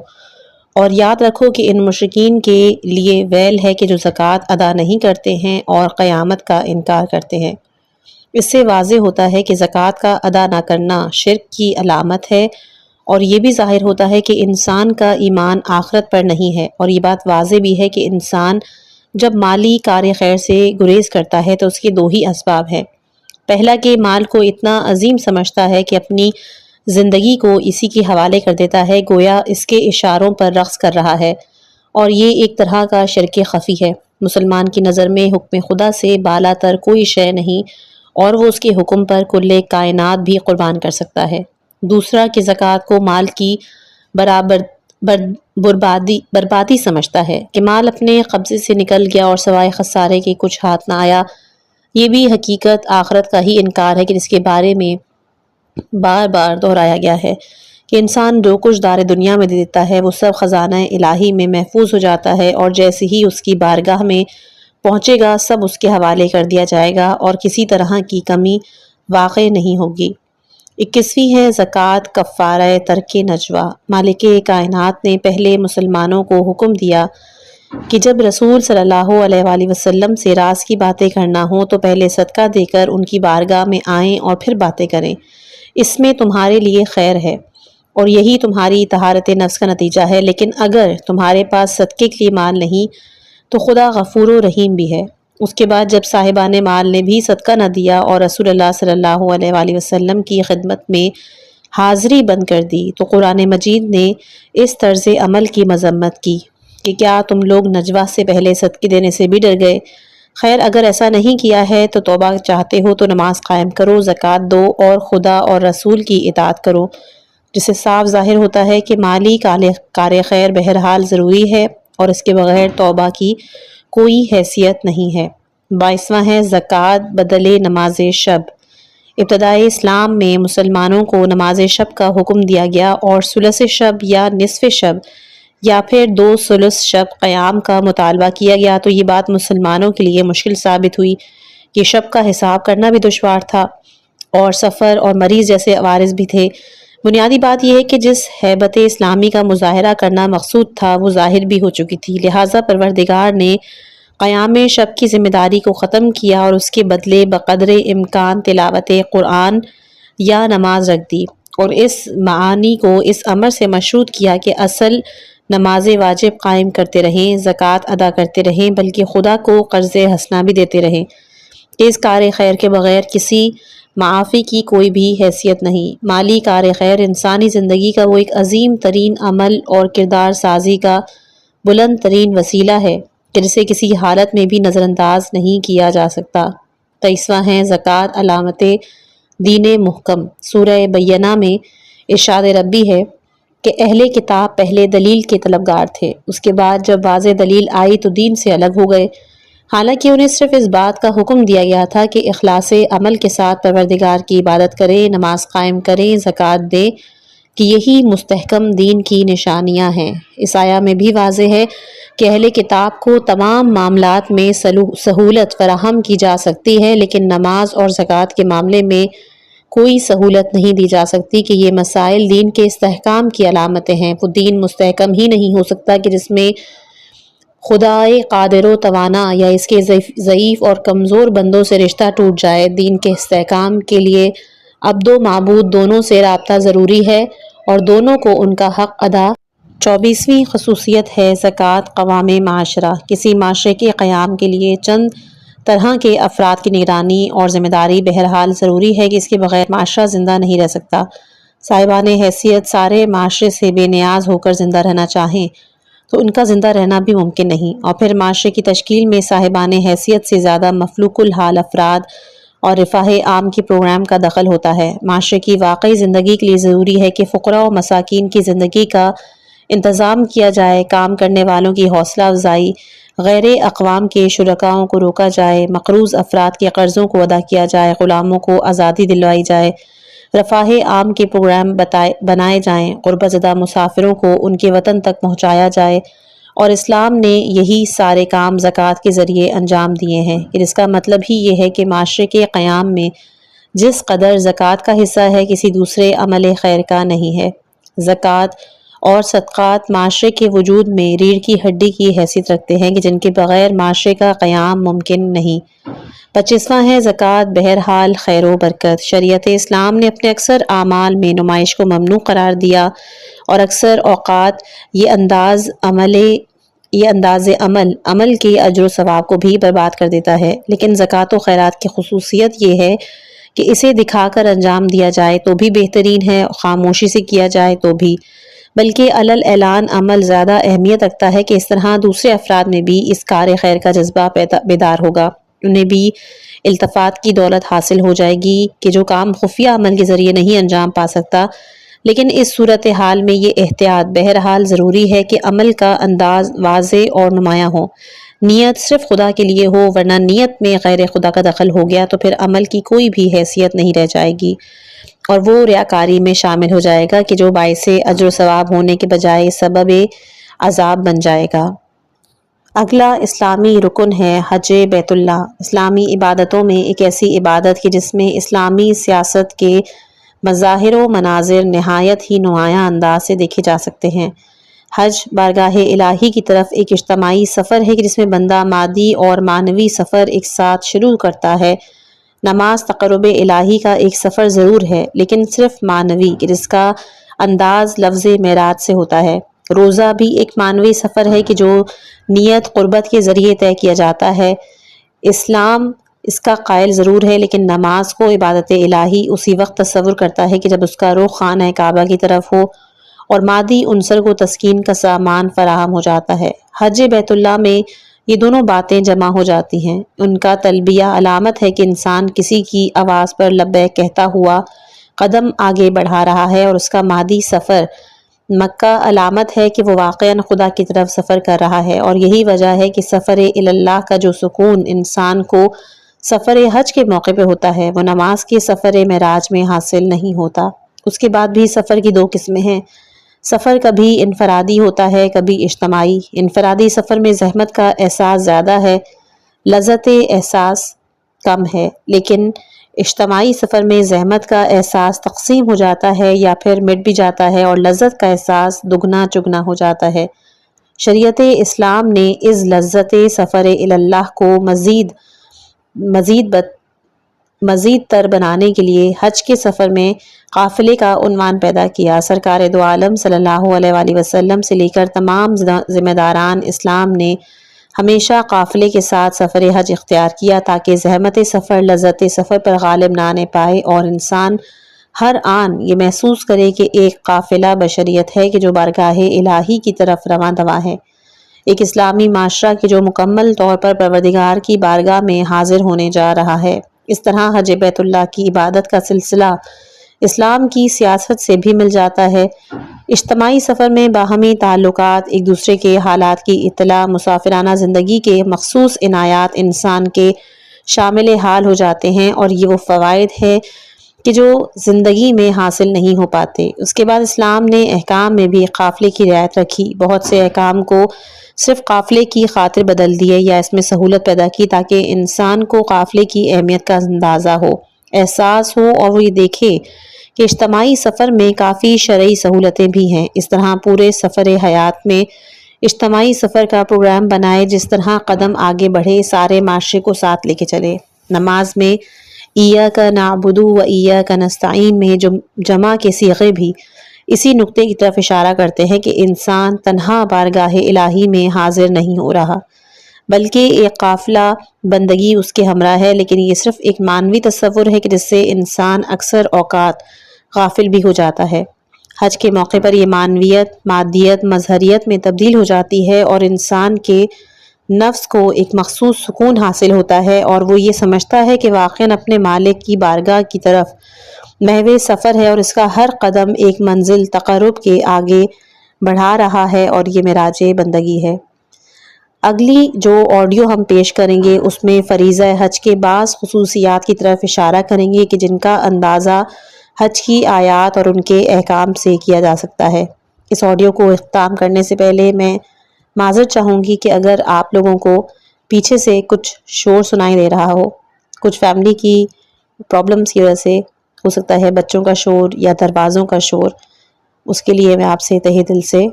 اور یاد رکھو کہ ان مشرکین کے لیے ویل ہے کہ جو زکوٰۃ ادا نہیں کرتے ہیں اور قیامت کا انکار کرتے ہیں۔ اس سے واضح ہوتا ہے کہ زکوٰۃ کا ادا نہ کرنا شرک کی علامت ہے، اور یہ بھی ظاہر ہوتا ہے کہ انسان کا ایمان آخرت پر نہیں ہے، اور یہ بات واضح بھی ہے کہ انسان جب مالی کار خیر سے گریز کرتا ہے تو اس کے دو ہی اسباب ہیں۔ پہلا کہ مال کو اتنا عظیم سمجھتا ہے کہ اپنی زندگی کو اسی کے حوالے کر دیتا ہے، گویا اس کے اشاروں پر رقص کر رہا ہے، اور یہ ایک طرح کا شرک خفی ہے۔ مسلمان کی نظر میں حکم خدا سے بالا تر کوئی شے نہیں، اور وہ اس کے حکم پر کل کائنات بھی قربان کر سکتا ہے۔ دوسرا کہ زکوٰۃ کو مال کی بربادی سمجھتا ہے کہ مال اپنے قبضے سے نکل گیا اور سوائے خسارے کے کچھ ہاتھ نہ آیا۔ یہ بھی حقیقت آخرت کا ہی انکار ہے کہ جس کے بارے میں بار بار دہرایا گیا ہے کہ انسان جو کچھ دار دنیا میں دے دیتا ہے وہ سب خزانہ الہی میں محفوظ ہو جاتا ہے، اور جیسے ہی اس کی بارگاہ میں پہنچے گا سب اس کے حوالے کر دیا جائے گا اور کسی طرح کی کمی واقع نہیں ہوگی۔ 21ویں ہے زکوٰۃ کفارہ ترک نجوا۔ مالک کائنات نے پہلے مسلمانوں کو حکم دیا کہ جب رسول صلی اللہ علیہ وآلہ وسلم سے راز کی باتیں کرنا ہوں تو پہلے صدقہ دے کر ان کی بارگاہ میں آئیں اور پھر باتیں کریں، اس میں تمہارے لیے خیر ہے اور یہی تمہاری طہارت نفس کا نتیجہ ہے، لیکن اگر تمہارے پاس صدقے کے لیے مال نہیں تو خدا غفور و رحیم بھی ہے۔ اس کے بعد جب صاحبان مال نے بھی صدقہ نہ دیا اور رسول اللہ صلی اللہ علیہ وآلہ وسلم کی خدمت میں حاضری بند کر دی تو قرآن مجید نے اس طرز عمل کی مذمت کی کہ کیا تم لوگ نجوا سے پہلے صدقے دینے سے بھی ڈر گئے؟ خیر اگر ایسا نہیں کیا ہے تو توبہ چاہتے ہو تو نماز قائم کرو، زکوٰۃ دو اور خدا اور رسول کی اطاعت کرو، جس سے صاف ظاہر ہوتا ہے کہ مالی کار خیر بہرحال ضروری ہے اور اس کے بغیر توبہ کی کوئی حیثیت نہیں ہے۔ 22واں ہے زکوٰۃ بدل نماز شب۔ ابتدائی اسلام میں مسلمانوں کو نماز شب کا حکم دیا گیا اور ثلث شب یا نصف شب یا پھر 2 ثلث شب قیام کا مطالبہ کیا گیا، تو یہ بات مسلمانوں کے لیے مشکل ثابت ہوئی کہ شب کا حساب کرنا بھی دشوار تھا اور سفر اور مریض جیسے عوارض بھی تھے۔ بنیادی بات یہ ہے کہ جس ہیبت اسلامی کا مظاہرہ کرنا مقصود تھا وہ ظاہر بھی ہو چکی تھی، لہٰذا پروردگار نے قیام شب کی ذمہ داری کو ختم کیا اور اس کے بدلے بقدر امکان تلاوت قرآن یا نماز رکھ دی، اور اس معانی کو اس امر سے مشروط کیا کہ اصل نماز واجب قائم کرتے رہیں، زکوٰۃ ادا کرتے رہیں، بلکہ خدا کو قرض حسنہ بھی دیتے رہیں کہ اس کار خیر کے بغیر کسی معافی کی کوئی بھی حیثیت نہیں۔ مالی کار خیر انسانی زندگی کا وہ ایک عظیم ترین عمل اور کردار سازی کا بلند ترین وسیلہ ہے کہ جسے کسی حالت میں بھی نظر انداز نہیں کیا جا سکتا۔ 23واں ہے زکوٰۃ علامت دین محکم۔ سورہ بینہ میں ارشاد ربی ہے کہ اہل کتاب پہلے دلیل کے طلبگار تھے، اس کے بعد جب واضح دلیل آئی تو دین سے الگ ہو گئے۔ حالانکہ انہیں صرف اس بات کا حکم دیا گیا تھا کہ اخلاص عمل کے ساتھ پروردگار کی عبادت کریں، نماز قائم کریں، زکوٰۃ دیں، کہ یہی مستحکم دین کی نشانیاں ہیں۔ اس آیہ میں بھی واضح ہے کہ اہل کتاب کو تمام معاملات میں سہولت فراہم کی جا سکتی ہے، لیکن نماز اور زکوٰۃ کے معاملے میں کوئی سہولت نہیں دی جا سکتی کہ یہ مسائل دین کے استحکام کی علامتیں ہیں۔ وہ دین مستحکم ہی نہیں ہو سکتا کہ جس میں خدائے قادر و توانا یا اس کے ضعیف اور کمزور بندوں سے رشتہ ٹوٹ جائے۔ دین کے استحکام کے لیے عبد و معبود دونوں سے رابطہ ضروری ہے اور دونوں کو ان کا حق ادا۔ 24ویں خصوصیت ہے زکوٰۃ قوام معاشرہ۔ کسی معاشرے کے قیام کے لیے چند طرح کے افراد کی نگرانی اور ذمہ داری بہرحال ضروری ہے کہ اس کے بغیر معاشرہ زندہ نہیں رہ سکتا۔ صاحبان حیثیت سارے معاشرے سے بے نیاز ہو کر زندہ رہنا چاہیں تو ان کا زندہ رہنا بھی ممکن نہیں، اور پھر معاشرے کی تشکیل میں صاحبان حیثیت سے زیادہ مفلوق الحال افراد اور رفاہ عام کی پروگرام کا دخل ہوتا ہے۔ معاشرے کی واقعی زندگی کے لیے ضروری ہے کہ فقراء و مساکین کی زندگی کا انتظام کیا جائے، کام کرنے والوں کی حوصلہ افزائی، غیر اقوام کے شرکاؤں کو روکا جائے، مقروض افراد کے قرضوں کو ادا کیا جائے، غلاموں کو آزادی دلوائی جائے، رفاہ عام کے پروگرام بنائے جائیں، غربت زدہ مسافروں کو ان کے وطن تک پہنچایا جائے، اور اسلام نے یہی سارے کام زکوٰۃ کے ذریعے انجام دیے ہیں، جس کا مطلب ہی یہ ہے کہ معاشرے کے قیام میں جس قدر زکوٰۃ کا حصہ ہے کسی دوسرے عمل خیر کا نہیں ہے۔ زکوٰۃ اور صدقات معاشرے کے وجود میں ریڑھ کی ہڈی کی حیثیت رکھتے ہیں کہ جن کے بغیر معاشرے کا قیام ممکن نہیں۔ 25واں ہے زکوٰۃ بہرحال خیر و برکت۔ شریعت اسلام نے اپنے اکثر اعمال میں نمائش کو ممنوع قرار دیا اور اکثر اوقات یہ انداز عمل کے اجر و ثواب کو بھی برباد کر دیتا ہے، لیکن زکوٰۃ و خیرات کی خصوصیت یہ ہے کہ اسے دکھا کر انجام دیا جائے تو بھی بہترین ہے، خاموشی سے کیا جائے تو بھی، بلکہ علل اعلان عمل زیادہ اہمیت رکھتا ہے کہ اس طرح دوسرے افراد میں بھی اس کار خیر کا جذبہ بیدار ہوگا، انہیں بھی التفات کی دولت حاصل ہو جائے گی کہ جو کام خفیہ عمل کے ذریعے نہیں انجام پا سکتا۔ لیکن اس صورتحال میں یہ احتیاط بہرحال ضروری ہے کہ عمل کا انداز واضح اور نمایاں ہو، نیت صرف خدا کے لیے ہو، ورنہ نیت میں غیر خدا کا دخل ہو گیا تو پھر عمل کی کوئی بھی حیثیت نہیں رہ جائے گی اور وہ ریاکاری میں شامل ہو جائے گا کہ جو باعث اجر و ثواب ہونے کے بجائے سبب عذاب بن جائے گا۔ اگلا اسلامی رکن ہے حج بیت اللہ۔ اسلامی عبادتوں میں ایک ایسی عبادت کہ جس میں اسلامی سیاست کے مظاہر و مناظر نہایت ہی نمایاں انداز سے دیکھے جا سکتے ہیں۔ حج بارگاہ الہی کی طرف ایک اجتماعی سفر ہے کہ جس میں بندہ مادی اور معنوی سفر ایک ساتھ شروع کرتا ہے۔ نماز تقرب الہی کا ایک سفر ضرور ہے، لیکن صرف معنوی کہ جس کا انداز لفظ معراج سے ہوتا ہے۔ روزہ بھی ایک معنوی سفر ہے کہ جو نیت قربت کے ذریعے طے کیا جاتا ہے۔ اسلام اس کا قائل ضرور ہے، لیکن نماز کو عبادت الہی اسی وقت تصور کرتا ہے کہ جب اس کا رخ خانہ کعبہ کی طرف ہو اور مادی عنصر کو تسکین کا سامان فراہم ہو جاتا ہے۔ حج بیت اللہ میں یہ دونوں باتیں جمع ہو جاتی ہیں۔ ان کا تلبیہ علامت ہے کہ انسان کسی کی آواز پر لبیک کہتا ہوا قدم آگے بڑھا رہا ہے، اور اس کا مادی سفر مکہ علامت ہے کہ وہ واقعاً خدا کی طرف سفر کر رہا ہے، اور یہی وجہ ہے کہ سفر اللہ کا جو سکون انسان کو سفر حج کے موقع پہ ہوتا ہے وہ نماز کے سفر معراج میں حاصل نہیں ہوتا۔ اس کے بعد بھی سفر کی دو قسمیں ہیں۔ سفر کبھی انفرادی ہوتا ہے، کبھی اجتماعی۔ انفرادی سفر میں زحمت کا احساس زیادہ ہے، لذت احساس کم ہے، لیکن اجتماعی سفر میں زحمت کا احساس تقسیم ہو جاتا ہے یا پھر مٹ بھی جاتا ہے اور لذت کا احساس دگنا چگنا ہو جاتا ہے۔ شریعت اسلام نے اس لذت سفر اللہ کو مزید تر بنانے کے لیے حج کے سفر میں قافلے کا عنوان پیدا کیا۔ سرکار دو عالم صلی اللہ علیہ وآلہ وسلم سے لے کر تمام ذمہ داران اسلام نے ہمیشہ قافلے کے ساتھ سفر حج اختیار کیا تاکہ زحمت سفر لذت سفر پر غالب نہ آنے پائے اور انسان ہر آن یہ محسوس کرے کہ ایک قافلہ بشریت ہے کہ جو بارگاہ الہی کی طرف رواں دواں ہے، ایک اسلامی معاشرہ کہ جو مکمل طور پر پروردگار کی بارگاہ میں حاضر ہونے جا رہا ہے۔ اس طرح حج بیت اللہ کی عبادت کا سلسلہ اسلام کی سیاست سے بھی مل جاتا ہے۔ اجتماعی سفر میں باہمی تعلقات، ایک دوسرے کے حالات کی اطلاع، مسافرانہ زندگی کے مخصوص عنایات انسان کے شامل حال ہو جاتے ہیں، اور یہ وہ فوائد ہے کہ جو زندگی میں حاصل نہیں ہو پاتے۔ اس کے بعد اسلام نے احکام میں بھی قافلے کی رعایت رکھی، بہت سے احکام کو صرف قافلے کی خاطر بدل دیے یا اس میں سہولت پیدا کی تاکہ انسان کو قافلے کی اہمیت کا اندازہ ہو، احساس ہو، اور وہ یہ دیکھے کہ اجتماعی سفر میں کافی شرعی سہولتیں بھی ہیں۔ اس طرح پورے سفر حیات میں اجتماعی سفر کا پروگرام بنائے، جس طرح قدم آگے بڑھے سارے معاشرے کو ساتھ لے کے چلے۔ نماز میں ایاک نعبد و ایاک نستعین میں جمع کے صیغے بھی اسی نقطے کی طرف اشارہ کرتے ہیں کہ انسان تنہا بارگاہ الہی میں حاضر نہیں ہو رہا، بلکہ ایک قافلہ بندگی اس کے ہمراہ ہے، لیکن یہ صرف ایک مانوی تصور ہے کہ جس سے انسان اکثر اوقات غافل بھی ہو جاتا ہے۔ حج کے موقع پر یہ معنویت مادیت مظہریت میں تبدیل ہو جاتی ہے، اور انسان کے نفس کو ایک مخصوص سکون حاصل ہوتا ہے، اور وہ یہ سمجھتا ہے کہ واقعاً اپنے مالک کی بارگاہ کی طرف محو سفر ہے، اور اس کا ہر قدم ایک منزل تقرب کے آگے بڑھا رہا ہے، اور یہ معراج بندگی ہے۔ اگلی جو آڈیو ہم پیش کریں گے اس میں فریضہ حج کے بعض خصوصیات کی طرف اشارہ کریں گے کہ جن کا اندازہ حج کی آیات اور ان کے احکام سے کیا جا سکتا ہے۔ اس آڈیو کو اختتام کرنے سے پہلے میں معذرت چاہوں گی کہ اگر آپ لوگوں کو پیچھے سے کچھ شور سنائی دے رہا ہو، کچھ فیملی کی پرابلمس کی وجہ سے ہو سکتا ہے، بچوں کا شور یا دروازوں کا شور، اس کے لیے میں آپ سے تہہ دل سے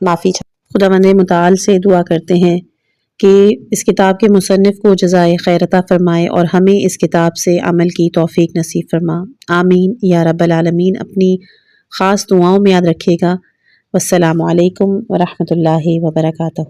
معافی چاہوں۔ خداوند متعال سے دعا کرتے ہیں کہ اس کتاب کے مصنف کو جزائے خیر عطا فرمائے اور ہمیں اس کتاب سے عمل کی توفیق نصیب فرما۔ آمین یا رب العالمین۔ اپنی خاص دعاؤں میں یاد رکھیے گا۔ والسلام علیکم ورحمۃ اللہ وبرکاتہ۔